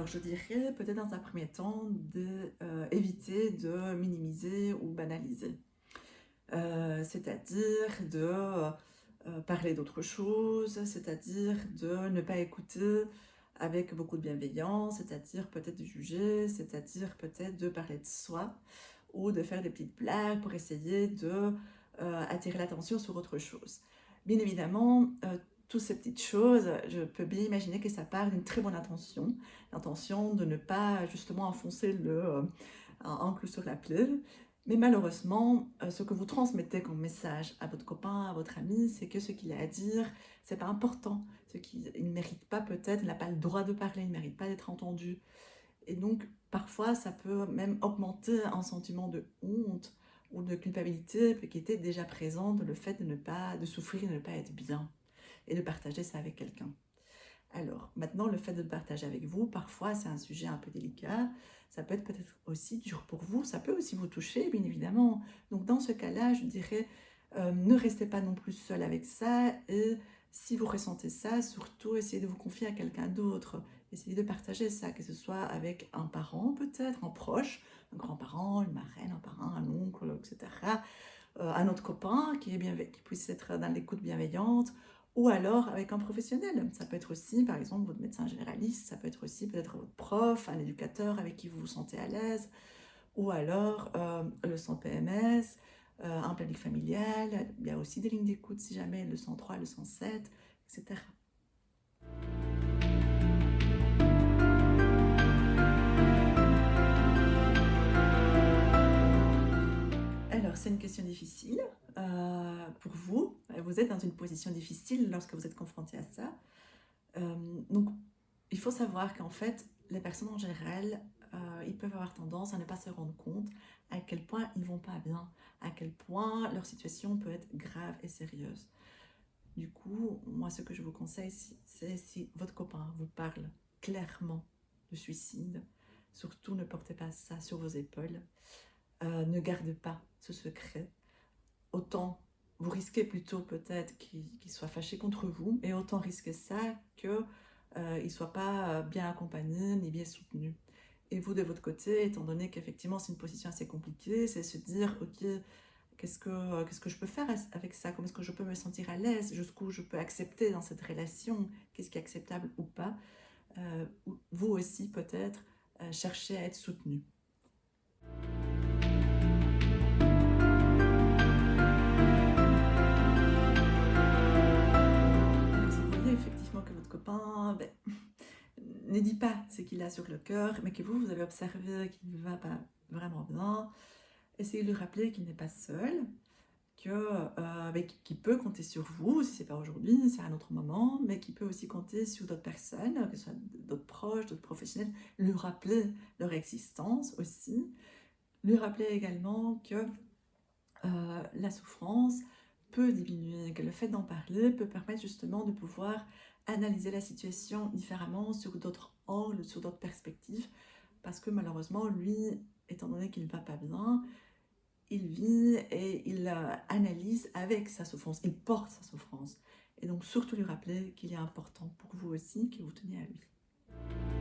Alors, je dirais peut-être dans un premier temps d'éviter de minimiser ou banaliser. C'est-à-dire de parler d'autre chose, c'est-à-dire de ne pas écouter avec beaucoup de bienveillance, c'est-à-dire peut-être de juger, c'est-à-dire peut-être de parler de soi ou de faire des petites blagues pour essayer de attirer l'attention sur autre chose. Bien évidemment, toutes ces petites choses, je peux bien imaginer que ça part d'une très bonne intention, l'intention de ne pas justement enfoncer un clou sur la plaie. Mais malheureusement, ce que vous transmettez comme message à votre copain, à votre ami, c'est que ce qu'il a à dire, c'est pas important. Il ne mérite pas peut-être, il n'a pas le droit de parler, il ne mérite pas d'être entendu. Et donc, parfois, ça peut même augmenter un sentiment de honte ou de culpabilité qui était déjà présent de le fait de souffrir et de ne pas être bien et de partager ça avec quelqu'un. Alors, maintenant, le fait de le partager avec vous, parfois, c'est un sujet un peu délicat. Ça peut être peut-être aussi dur pour vous. Ça peut aussi vous toucher, bien évidemment. Donc, dans ce cas-là, je dirais, ne restez pas non plus seul avec ça. Et si vous ressentez ça, surtout, essayez de vous confier à quelqu'un d'autre. Essayez de partager ça, que ce soit avec un parent, peut-être, un proche, un grand-parent, une marraine, un parrain, un oncle, etc. Un autre copain qui puisse être dans l'écoute bienveillante, ou alors avec un professionnel. Ça peut être aussi, par exemple, votre médecin généraliste, ça peut être aussi peut-être votre prof, un éducateur avec qui vous vous sentez à l'aise, ou alors le centre PMS, un planning familial. Il y a aussi des lignes d'écoute si jamais, le 103, le 107, etc. Alors, c'est une question difficile pour vous. Vous êtes dans une position difficile lorsque vous êtes confronté à ça. Donc, il faut savoir qu'en fait, les personnes en général, ils peuvent avoir tendance à ne pas se rendre compte à quel point ils vont pas bien, à quel point leur situation peut être grave et sérieuse. Du coup, moi, ce que je vous conseille, c'est si votre copain vous parle clairement de suicide, surtout ne portez pas ça sur vos épaules, ne gardez pas ce secret. Autant vous risquez plutôt peut-être qu'il soit fâché contre vous, et autant risquer ça que il ne soit pas bien accompagné ni bien soutenu. Et vous, de votre côté, étant donné qu'effectivement c'est une position assez compliquée, c'est se dire, ok, qu'est-ce que je peux faire avec ça? Comment est-ce que je peux me sentir à l'aise? Jusqu'où je peux accepter dans cette relation? Qu'est-ce qui est acceptable ou pas? Vous aussi, peut-être, cherchez à être soutenu. Alors, si vous voyez effectivement que votre copain, ne dit pas ce qu'il a sur le cœur, mais que vous avez observé qu'il ne va pas vraiment bien, essayez de lui rappeler qu'il n'est pas seul, qu'il peut compter sur vous, si ce n'est pas aujourd'hui, c'est à un autre moment, mais qu'il peut aussi compter sur d'autres personnes, que ce soit d'autres proches, d'autres professionnels, lui rappeler leur existence aussi, lui rappeler également que la souffrance peut diminuer, que le fait d'en parler peut permettre justement de pouvoir analyser la situation différemment sur d'autres angles, sur d'autres perspectives, parce que malheureusement, lui, étant donné qu'il ne va pas bien, il vit et il analyse avec sa souffrance, il porte sa souffrance. Et donc surtout lui rappeler qu'il est important pour vous aussi, que vous tenez à lui.